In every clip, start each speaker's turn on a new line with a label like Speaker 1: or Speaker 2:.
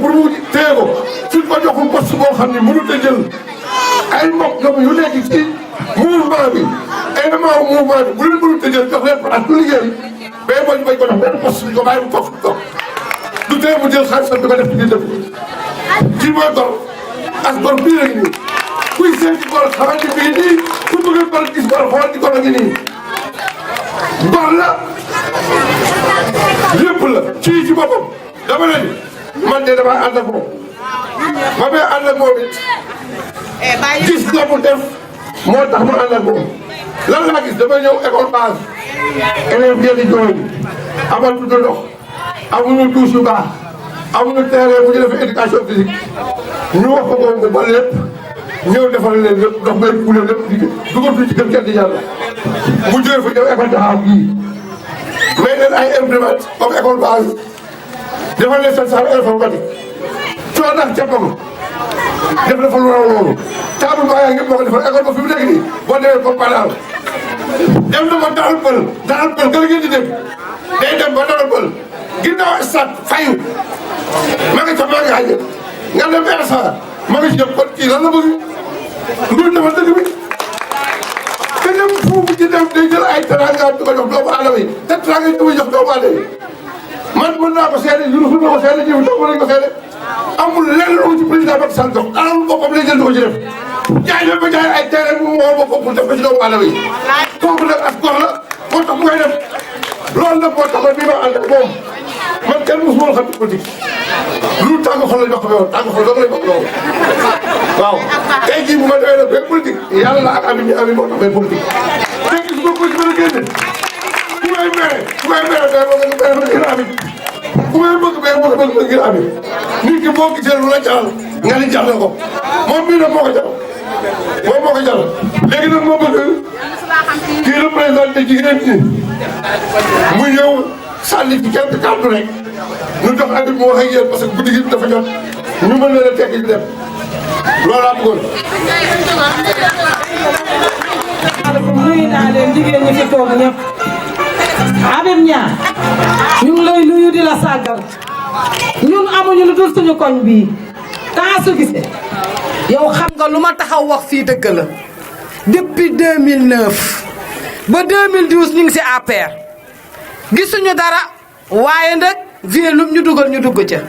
Speaker 1: pour mu téye ko suñ ko joxul poste boo xam ne mënut a jël ay mbokk yu nekk ci mouvement bi élément mouvement bi bu leen mënut a jël jox leen place du liggéey mais bañ ko jox benn poste bi ko bàyyi mu toog du tee mu jël xaalisam di ko def ci biir dëkk kii mooy gor as gor bii la nii kuy seeti gor xamante ni bii nii ku bëgg a gor gis gor xool ci gor a ngi nii gor la lépp la kii ci boppam dama ne man de damaa ànd ak moom ma may ànd ak moom it gis la mu def moo tax ma ànd ak moom lan laa gis damay ñëw école base élèves yi di jooy amal du ndox amuñu douche yu baax amuñu terrain bu ñu defee éducation physique ñu wax ko moom ba lépp ñëw defal leen lépp ndox may kuule lépp dugal ci kër kenn di yàlla mu jógee fa ñëw école taxaw gii may leen ay imprimante comme école base defal leen seen salle informatique coono ndax jàppam def na fa lu raw loolu table ba yaa ngi moo ko defal école ba fi mu nekk nii boo demee comme Padaal dem na ba Daal Pël gën ngeen di dégg day dem ba Daal Pël ginnaaw stade fayu ma nga ca magasin nga dem RSA ma nga ci jëm kon kii lan la bëgg nduñ defal dëkk bi te dem foofu ci dem day jël ay teraanga di ko jox doomu aadama yi te teraanga yi di ko jox doomu aadama yi man mën naa ko seede Youssouf na ko seede jiw toog nañ ko seede amul lenn lu ci président Macky Sall jox alal boppam lay jël di ko ci def jaay leen ba jaay ay terrain bu mu woo boppam pour def ko ci doomu aadama yi kooku nag as gor la moo tax mu koy def loolu nag moo tax man bii ma ànd ak moom man kenn mosuma woon xam ci politique lu tàng xol lañ ma xamee woon tàng xol dong lañ ma xamee woon waaw tey jii bu ma demee nag benn politique yàlla ak ami moo tax may politique tey jii su ma ko ci mën a génne ku may mere day bëgg ngir ami ku may bëgg ngir ami nit ki boo gisee lu la jaral nga ni jar na ko moom mii nag moo ko jaral moom moo ko jaral léegi nag moo bëgg kii représenté jigéen ñi mu ñëw sànni ci quelques kàddu rek ñu jox Habib mu wax ak yéen parce que guddi gi dafa jot ñu mën leen a tekki dem loolu laa bëggoon.
Speaker 2: nuyu naa leen jigéen ñi fi toog ñëpp Habib Niang ñu ngi lay nuyu di la sàggal ñun amuñu lu dul suñu koñ bii temps su gisee
Speaker 3: yow xam nga lu ma taxaw wax fii dëgg la depuis 2009 ba 2012 ñu ngi si APR gisuñu dara waaye nag vie lum ñu dugal ñu dugg ca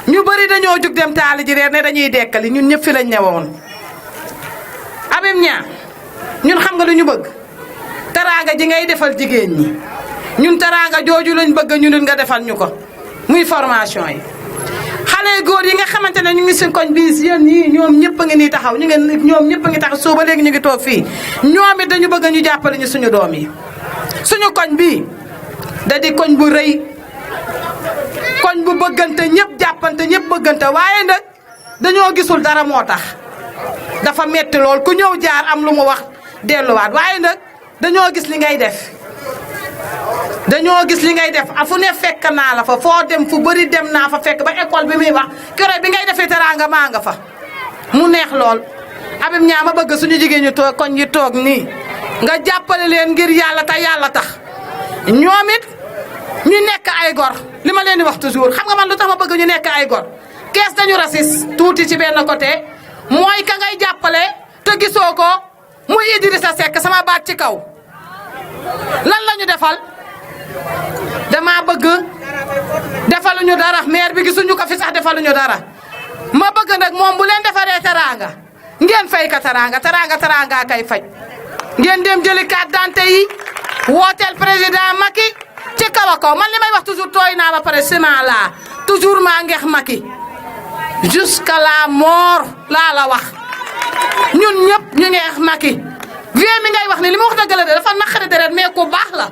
Speaker 3: ñu bëri dañoo jug dem taali ji reer ne dañuy dekkali ñun ñëpp fi lañ ñëwoon Habib Niang ñun xam nga lu ñu bëgg teraanga ji ngay defal jigéen ñi ñun teraanga jooju lañ bëgg ñu nit nga defal ñu ko muy formation yi xale góor yi nga xamante ne ñu ngi si koñ bii yéen ñii ñoom ñëpp a ngi nii taxaw ñoom ñëpp a ngi taxaw soo ba léegi ñu ngi toog fii ñoom it dañu bëgg ñu jàppale ñu suñu doom yi suñu koñ bii da di koñ bu rëy koñ bu bëggante ñëpp jàppante ñëpp bëggante waaye nag dañoo gisul dara moo tax dafa metti lool ku ñëw jaar am lu mu wax delluwaat waaye nag dañoo gis li ngay def fu ne fekk naa la fa foo dem fu bëri dem naa fa fekk ba école bi muy wax keroog bi ngay defee teraanga maa nga fa mu neex lool Habib Niang ma bëgg suñu jigéen ñu toog koñ yi toog nii nga jàppale leen ngir yàlla te yàlla tax ñoom it ñu nekk ay gor li ma leen di wax toujours xam nga man lu tax ma bëgg ñu nekk ay gor kees dañu rasis tuuti ci benn côté mooy ka ngay jàppale te gisoo ko muy Idrissa Seck sama baat ci kaw lan la ñu defal dama bëgg defaluñu dara maire bi gisuñu ko fi sax defaluñu dara ma bëgg nag moom bu leen defaree teraanga ngeen fay ka teraanga kay faj ngeen dem jëli carte d'identité yi wooteel président Macky ci kaw a kaw man li may wax toujours tooy naa ba pare ciment laa toujours maa ngeex Macky jusqu'à la mort laa la wax ñun ñëpp ñu ngeex Macky vie mi ngay wax ni li mu wax dëgg la de dafa naqari deret mais ku baax la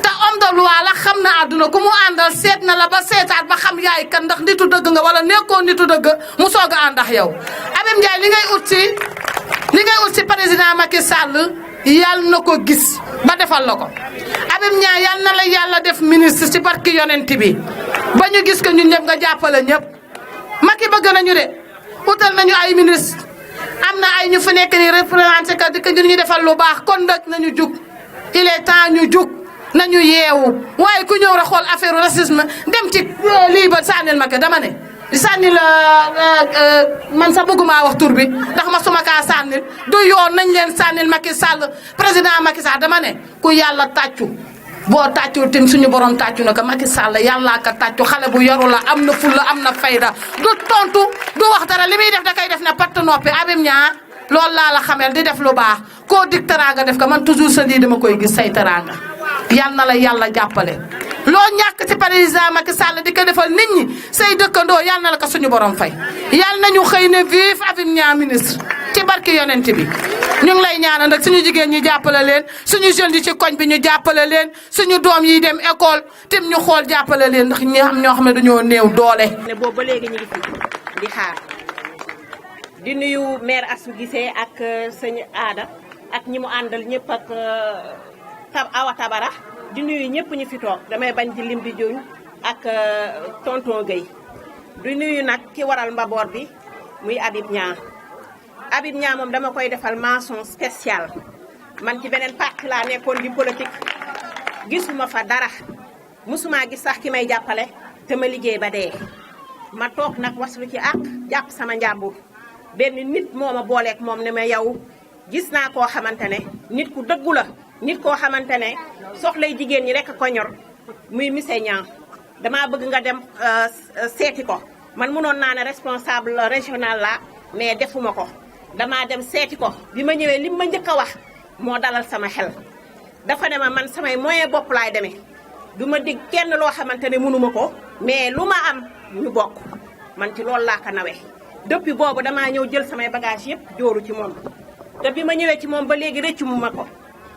Speaker 3: te homme de loi la xam na àdduna ku mu àndal seet na la ba seetaat ba xam yaay kan ndax nitu dëgg nga wala nekkoo nitu dëgg mu soog a ànd ak yow Habib Ndiaye li ngay ut ci président Macky Sall yàlla na ko gis ba defal la ko Habib Ndiaye yàlla na la yàlla def ministre ci barki yonent bi ba ñu gis ko ñun ñëpp nga jàppale ñëpp Macky bëgg nañu de utal nañu ay ministre am na ay ñu fi nekk ni représenté ka di ko ñu defal lu baax kon nag nañu jug il est temps ñu jug nañu yeewu waaye ku ñëw rek xool affaire racisme dem ci lii ba sànnil Macky dama ne sànnil man sax bëgguma wax tur bi ndax ma suma kaa sànnil du yoon nañ leen sànnil Macky Sall président Macky Sall dama ne ku yàlla tàccu boo tàccul tim suñu borom tàccu na ko Macky Sall yàllaa ka tàccu xale bu yaru la am na fulla am na fayda du tontu du wax dara li muy def da koy def ne patt noppi Habib Niang loolu laa la xamel di def lu baax koo dig teraanga def ko man toujours sa lii dama koy gis say teraanga yal na la yàlla jàppale loo ñàkk ci président Macky Sall di ko defal nit ñi say dëkkandoo yal na la ko suñu borom fay yal nañu xëy ne vive Habib Niang ministre ci barki yonent bi ñu ngi lay ñaanal nag suñu jigéen ñi jàppale leen suñu jeunes yi ci koñ bi ñu jàppale leen suñu doom yi dem école tim ñu xool jàppale leen ndax ñi am ñoo xam ne dañoo néew doole.
Speaker 4: ne boobu ba léegi ñu ngi fi di xaar di nuyu maire Assou Guissé ak sëñ Aada ak ñi mu àndal ñëpp ak Awa Tabara di nuyu ñëpp ñu fi toog damay bañ di lim di juñ ak tonton Gueye di nuyu nag ki waral mbaboor bi muy Habib Niang Habib Niang moom dama koy defal mention spéciale man ci beneen parti laa nekkoon di politique gisuma fa dara musuma gis sax ki may jàppale te ma liggéey ba dee ma toog nag waslu ci ak jàpp sama njàmbur benn nit moo ma booleeg moom ne ma yow gis naa koo xamante ne nit ku dëggu la nit koo xamante ne soxlay jigéen ñi rek a ko ñor muy monsieur Niang damaa bëgg nga dem seeti ko man mënoon naa ne responsable régional la mais defuma ko damaa dem seeti ko bi ma ñëwee li ma njëkk a wax moo dalal sama xel dafa ne ma man samay moyen bopp laay demee du ma dig kenn loo xamante ne mënuma ko mais lu ma am ñu bokk man ci loolu laa ko nawee depuis boobu damaa ñëw jël samay bagage yëpp jooru ci moom te bi ma ñëwee ci moom ba léegi rëccu mu ma ko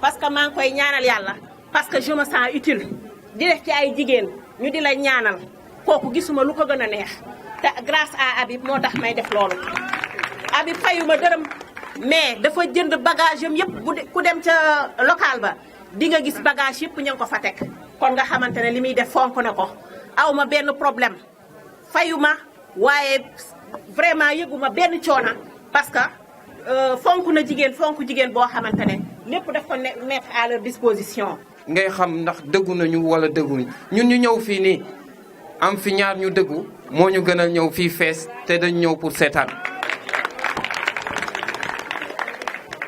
Speaker 4: parce que maa ngi koy ñaanal yàlla parce que je me sens utile di def ci ay jigéen ñu di la ñaanal kooku gisuma lu ko gën a neex te grâce à Habib moo tax may def loolu Habib fayuma dërëm mais dafa jënd bagage yam yëpp ku dem ca local ba di nga gis bagage yëpp ña ngi ko fa teg kon nga xamante ne li muy def fonk na ko aw ma benn problème fayuma waaye vraiment yëguma benn coona parce que fonk na jigéen boo xamante ne lépp daf ko mettre à leur disposition.
Speaker 5: ngay xam ndax dëggu nañu wala dëgguñu ñun ñu ñëw fii nii am fi ñaar ñu dëggu moo ñu gënal ñëw fii fees te dañ ñëw pour seetaan.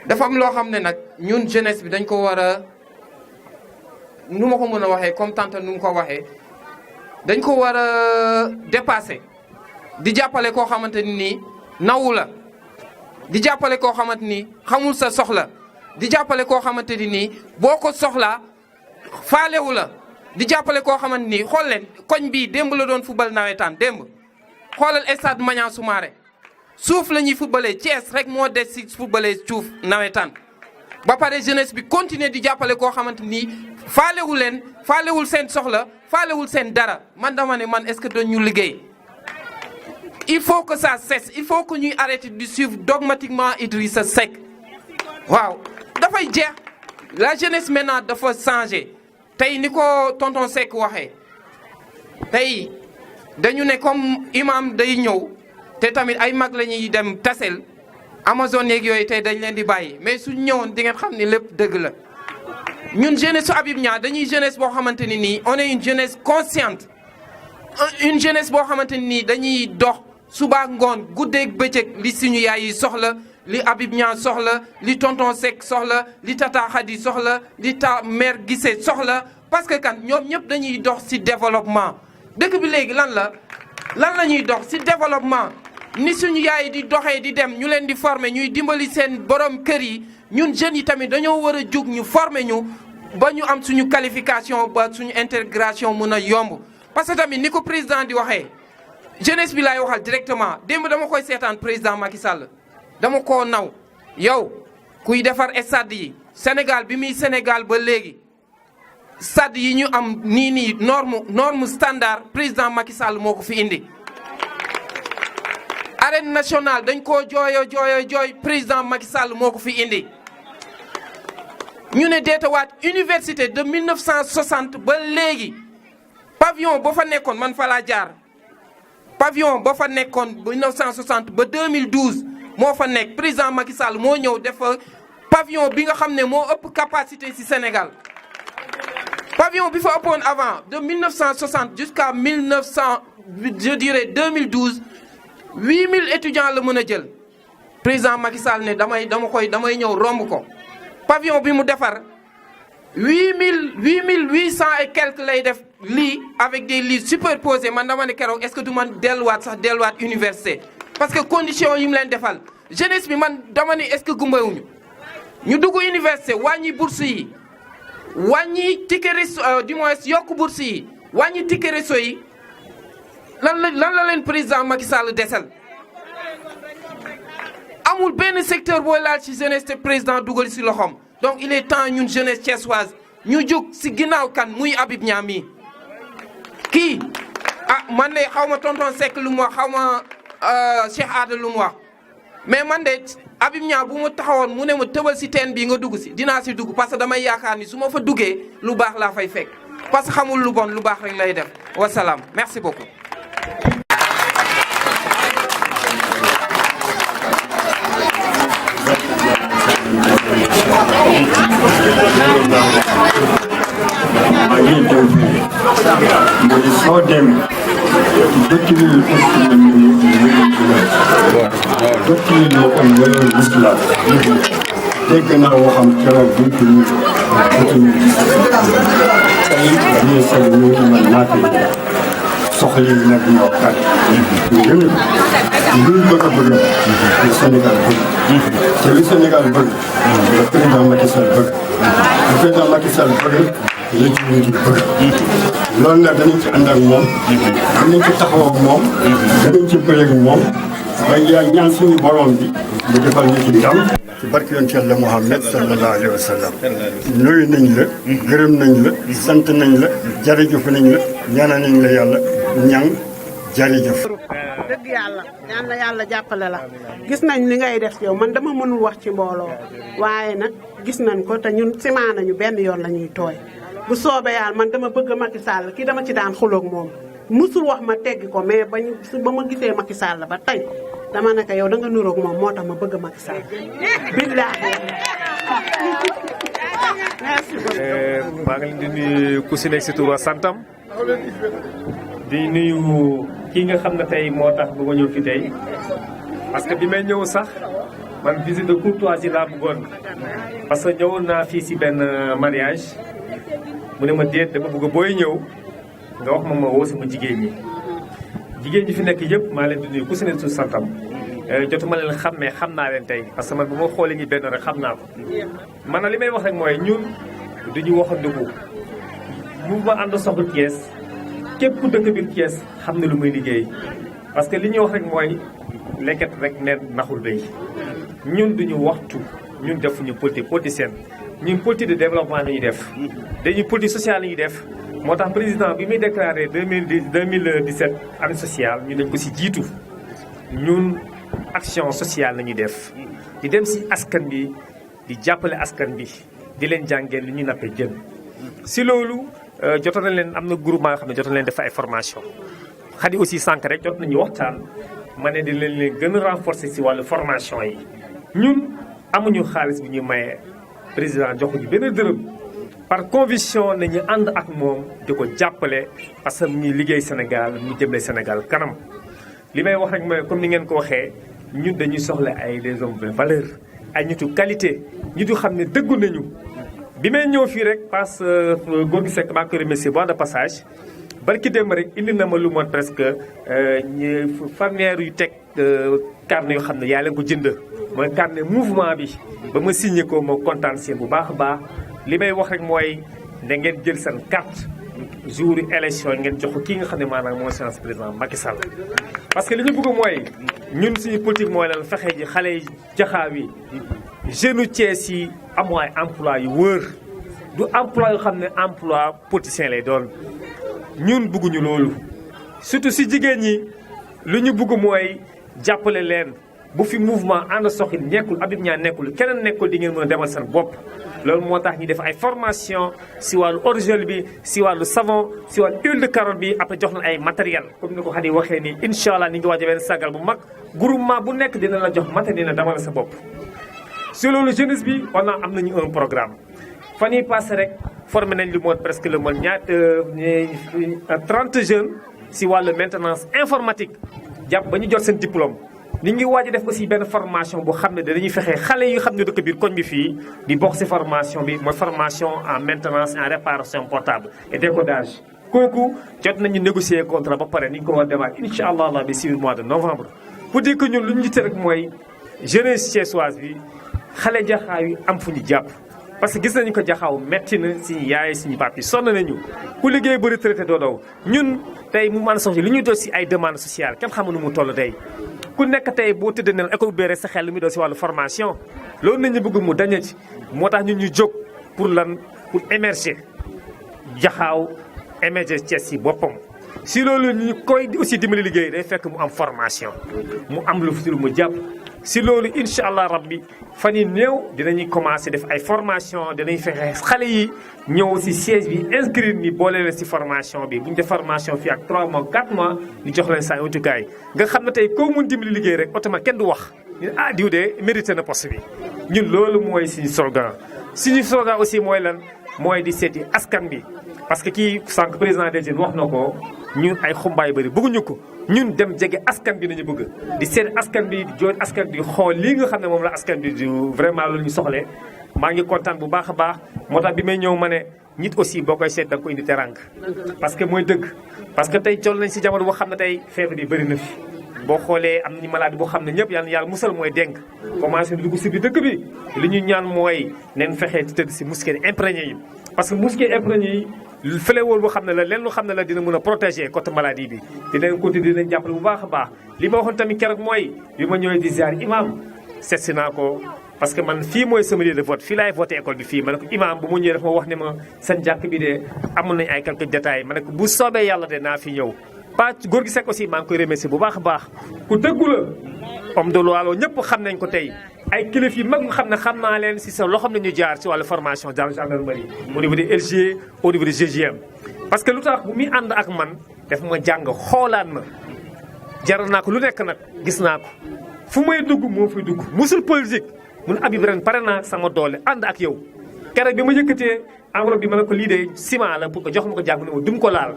Speaker 5: dafa am loo xam ne nag ñun jeunesse bi dañ ko war a nu ma ko mën a waxee comme tante nu mu ko waxee dañ ko war a dépasser di jàppale koo xamante ni nawu la di jàppale koo xamante ni xamul sa soxla di jàppale koo xamante ni boo ko soxlaa faalewu la di jàppale koo xamante ni xool leen koñ bii démb la doon football nawetaan démb xoolal stade Maniang Soumaré suuf la ñuy footballee Thiès rek moo des si footballee suuf nawetaan ba pare jeunesse bi continuer di jàppale koo xamante ni faalewu leen faalewul seen soxla faalewul seen dara man dama ne man est-ce que dañu liggéey il faut que ça cesse il faut que ñuy arrêter de suivre dogmatiquement Idrissa Seck waaw dafay jeex la jeunesse maintenant dafa changer tey ni ko tonton Seck waxee tey dañu ne comme imam day ñëw te tamit ay mag la ñuy dem tasel Amazone yeeg yooyu tey dañ leen di bàyyi mais suñ ñëwoon di ngeen xam ni lépp dëgg la ñun jeunesse su Habib Niang dañuy jeunesse boo xamante ni nii on est une jeunesse consciente une jeunesse boo xamante ni nii dañuy dox suba ngoon guddeeg bëccëg li suñu yaay yi soxla li Habib Niang soxla li tonton Seck soxla li tata Khady soxla li ta mère Guissé soxla parce que kan ñoom ñëpp dañuy dox ci développement dëkk bi léegi lan la ñuy dox ci développement ni suñu yaay di doxee di dem ñu leen di former ñuy dimbali seen borom kër yi ñun jeunes yi tamit dañoo war a jug ñu former ñu ba ñu am suñu qualification ba suñu intégration mën a yomb parce que tamit ni ko président di waxee jeunesse bi laay waxal directement démb dama koy seetaan président Macky Sall dama koo naw yow kuy defar stade yi Sénégal bi muy Sénégal ba léegi stade yi ñu am nii norme standard président Macky Sall moo ko fi indi arène nationale dañ koo jooy président Macky Sall moo ko fi indi ñu ne deetawaat université de 1960 ba léegi pavillon ba fa nekkoon man fa laa jaar pavillon ba fa nekkoon 1960 ba 2012 moo fa nekk président Macky Sall moo ñëw def pavillon bi nga xam ne moo ëpp capacité ci Sénégal pavillon bi fa ëppoon avant de 1960 jusqu'à 2012 8000 étudiants la mën a jël président Macky Sall ne damay ñëw romb ko pavillon bi mu defar 8800 et quelques lay def lits avec des lits superposés man dama ne keroog est-ce que du man delluwaat université parce que condition yi mu leen defal jeunesse bi man dama ne est-ce que gumbawuñu ñu dugg université wàññi bourse yi wàññi ticket resto du moins yokk bourse yi wàññi ticket resto yi lan la leen président Macky Sall desal amul benn secteur booy laal ci jeunesse te président dugal ci loxoom donc il est temps ñun jeunesse thiessoise ñu jóg ci ginnaaw kan muy Habib Niang mi kii man de xaw ma tonton Seck lu mu wax xaw ma Cheikh Ada lu mu wax mais man de Habib Niang bu mu taxawoon mu ne ma tëbal ci teen bii nga dugg ci dinaa ci dugg parce que damay yaakaar ni su ma fa duggee lu baax laa fay fekk parce que xamul lu bon lu baax rek lay def wasalaam merci beaucoup.
Speaker 6: maa ngi teew fii mooy soo demee dëkk bi moo am wàllu islam dégg naa waxam keroog buñ ko ñu tey bii sax ñu man naa fi soxla yi nag ñoo kat ñu bëgg a bëgg lu Sénégal bëgg te lu Sénégal bëgg le président Macky Sall bëgg le président Macky Sall bëgg la ci ñu ngi bëgg loolu nag danañ ci ànd ak moom danañ ci taxaw ak moom danañ ci bëre ak moom ba yaa ñaan suñu borom bi mu defal ñu ci ndam ci barke yoon Yàlla Muhammad sallallahu alayhi wa sallam nuyu nañ la gërëm nañ la sant nañ la jërëjëf nañ la ñaanal nañ la yàlla ñaan jërëjëf
Speaker 7: dëgg yàlla ñaan la yàlla jàppale la gis nañ li ngay def yow man dama mënul wax ci mbooloo waaye nag gis nañ ko te ñun ciment nañu benn yoon la ñuy tooy bu soobee yàlla man dama bëgg Macky Sall kii dama ci daan xuloog moom musul wax ma teggi ko mais ba ma gisee Macky Sall ba tey dama ne ko yow da nga nuroog moom moo tax ma bëgg Macky Sall billaahi merci beaucoup.
Speaker 8: maa ngi leen di nuyu ku si nekk si tur santam di nuyu kii nga xam ne tey moo tax ba ma ñëw fi tey parce que bi may ñëw sax man visite de courtoisie laa bëggoon parce que ñëwoon naa fii si benn mariage mu ne ma déet dama bëgg booy ñëw nga wax ma woo sama jigéen ñi fi nekk yëpp maa leen di nuyu ku si nekk tur santam jotuma leen xam mais xam naa leen tey parce que man bu ma xoolee ñi benn rek xam naa ko man na li may wax rek mooy ñun duñu waxandiku mouvement ànd soxla Thiès képp ku dëkk biir Thiès xam ne lu muy liggéey parce que li ñuy wax rek mooy lekket rek ne naxul béy ñun duñu waxtu ñun defuñu politique politicienne ñun politique de développement la ñuy def dañuy politique sociale la ñuy def moo tax président bi muy déclaré 2017 année sociale ñu dañ ko si jiitu ñun action sociale la ñuy def di dem si askan bi di jàppale askan bi di leen jàngee lu ñuy nappee jën si loolu jotoon na leen am na groupement yoo xam ne jotoon na leen def ay formation xadi aussi sànq rek jot nañu waxtaan ma ne di leen gën a renforcer si wàllu formation yi ñun amuñu xaalis bu ñuy maye président joxuñu benn dërëm par conviction nañu ànd ak moom di ko jàppale parce que mu ngi liggéey Sénégal mu jëmle Sénégal kanam li may wax rek mooy comme ni ngeen ko waxee ñun dañuy soxla ay des hommes de valeur ay nitu qualité ñi xam ne dëggu nañu bi may ñëw fii rek parce que góor gi Seck maa ngi koy remercier bon de passage barki démb rek indi na ma lu moon presque fanweer yu teg carnet yoo xam ne yaa leen ko jënd mooy carnet mouvement bi ba ma signé ko ma kontaan si bu baax a baax li may wax rek mooy da ngeen jël seen carte jour élection ngeen jox ko kii nga xam ne maanaam mooy séance président Macky Sall. parce que li ñu bëgg mooy ñun suñu politique mooy lan fexe ji xale yi jaxaaw yi jeunes Thiès yi amoo ay emploi yu wër du emploi yoo xam ne emploi politicien lay doon ñun bëgguñu loolu. surtout si jigéen ñi lu ñu bëgg mooy jàppale leen bu fi mouvement ànd soxil nekkul Habib Niang nekkul keneen nekkul di ngeen mën a demal seen bopp. loolu moo tax ñu def ay formation si wàllu eau de Javel bi si wàllu savon si wàllu huile de carotte bi après jox na ay matériel comme ni ko Khady waxee nii incha allah ni ngi waaj a benn sagal bu mag groupement bu nekk dina la jox matériel dina demal sa bopp. si loolu jeunesse bi on a am nañu un programme fan yii passé rek formé nañ lu mot presque le mot 30 jeunes si wàllu maintenance informatique jàpp ba ñu jot seen diplôme. ni ngi waaj a def aussi benn formation boo xam ne dañuy fexe xale yi xam ne dëkk biir koñ bi fii di bokk si formation bi mooy formation en maintenance en réparation portable et décodage. kooku jot nañu négocier contrat ba pare ni ñu ko war a demaat incha allah bi si mois de novembre. pour dire que ñun lu ñu jiite rek mooy jeunesse thiessoise bi xale jaxaaw yi am fu ñu jàpp. parce que gis nañu ko jaxaaw metti na suñu yaay suñu papi sonn nañu ku liggéey ba retraité doo daw ñun tey mu mën soxla li ñuy doon si ay demande sociale kenn xamu nu mu toll tey. ku nekk tey boo tëddee ne école bu sa xel lu muy doon si wàllu formation loolu nañu bëgg mu dañe ci moo tax ñun ñu jóg pour lan pour émerger jaxaaw émerger Thiès si boppam. si loolu ñu koy aussi dimbali liggéey day fekk mu am formation mu am lu fi mu jàpp si loolu incha allah rabbi fan yi néew dinañuy commencé def ay formation dinañ fexe xale yi ñëw si siège bi inscrire ni boole leen si formation bi bu ñu def formation fii ak 3 mois 4 mois ñu jox leen saa utukaay nga xam ne tey koo mun dimbali liggéey rek automatiquement kenn du wax ñu ah diw de mérité na poste bi ñun loolu mooy suñu slogan aussi mooy lan mooy di seeti askan bi parce que kii sànq président des jeunes wax na ko ñun ay xumbaay bëri bëgguñu ko ñun dem jege askan bi nañu bëgg di seet askan bi di jooy askan bi xool lii nga xam ne moom la askan bi du vraiment loolu ñu soxlee maa ngi kontaan bu baax a baax moo tax bi may ñëw ma ne nit aussi boo koy seet da nga ko indi terang parce que mooy dëgg parce que tey toll nañ si jamono boo xam ne tey feebar yi bëri na fi boo xoolee am nañu maladie boo xam ne ñëpp yàlla musal mooy dénk commencé dugg si bi dëkk bi li ñu ñaan mooy neen fexee di tëdd si mosquée imprégné yi parce que mosquée imprégné yi fléwóol boo xam ne la leen lu xam ne la dina mën a protéger côté maladie bi dinañ continuer dinañ jàppale bu baax a baax li ma waxoon tamit keroog mooy bi ma ñëwee di ziar imam seetsi naa ko parce que man fii mooy sama lieu de vote fii laay voté école bi fii ma ne ko imam bu mu ñëwee dafa ma wax ne ma seen jàkk bi de amoon nañ ay quelques détails ma ne ko bu soobee yàlla de naa fi ñëw pas góor gi Seck aussi maa ngi koy remercier bu baax a baax ku dëggu la homme de loi ñëpp xam nañ ko tey ay kilif yi mag nga xam ne xam naa leen si sa loo xam ne ñu jaar si wàllu formation dans gendarmerie au niveau de LG au niveau de GGM parce que lu tax bu muy ànd ak man daf ma jàng xoolaan ma jaral naa ko lu nekk nag gis naa ko fu may dugg moo fay dugg musul politique mun Habib ren pare naa sama doole ànd ak yow keroog bi ma yëkkatee enveloppe bi ma ne ko lii de ciment la pour que jox ma ko jàng ne ma dum ko laal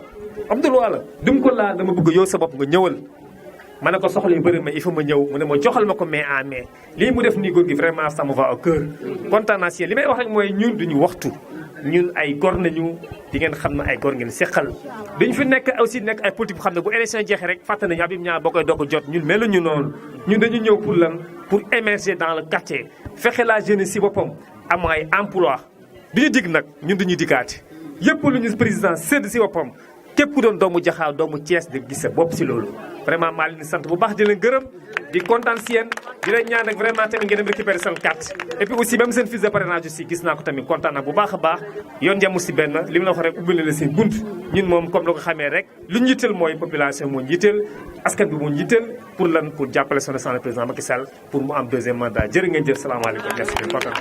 Speaker 8: am dul wala dum ko laal dama bëgg yow sa bopp nga ñëwal ma ne ko soxla yu bëri ma il faut ma ñëw mu ne ma joxal ma ko main en main lii mu def nii góor gi vraiment ça me va au cœur kontaan naa si li may wax rek mooy ñun duñu waxtu ñun ay gor nañu di ngeen xam ne ay gor ngeen seqal dañu fi nekk aussi nekk ay politique bu xam ne bu élection jeexee rek fàtte nañu Habib Niang boo koy doog a jot ñun meluñu noonu ñun dañu ñëw pour lan pour émerger dans le quartier fexe la jeunesse si boppam am ay emploi du ñu dig nag ñun duñuy diggaate yëpp lu ñu président sédd si boppam képp ku doon doomu Jaxaaw doomu Thiès di gis sa bopp si loolu vraiment maa leen di sant bu baax di leen gërëm di kontaan si yéen di leen ñaan rek vraiment tamit ngeen dem récupérer seen carte et puis aussi même seen fiche de parrainage aussi gis naa ko tamit kontaan na bu baax a baax yoon jàmm si benn li mu la wax rek ubbil la seen bunt ñun moom comme la ko xamee rek lu ñu yitteel mooy population moo ñu yitteel askan bi moo ñu yitteel pour lan pour jàppale son excellence le président Macky Sall pour mu am deuxième mandat jërë ngeen jëf salaamaaleykum merci kontaan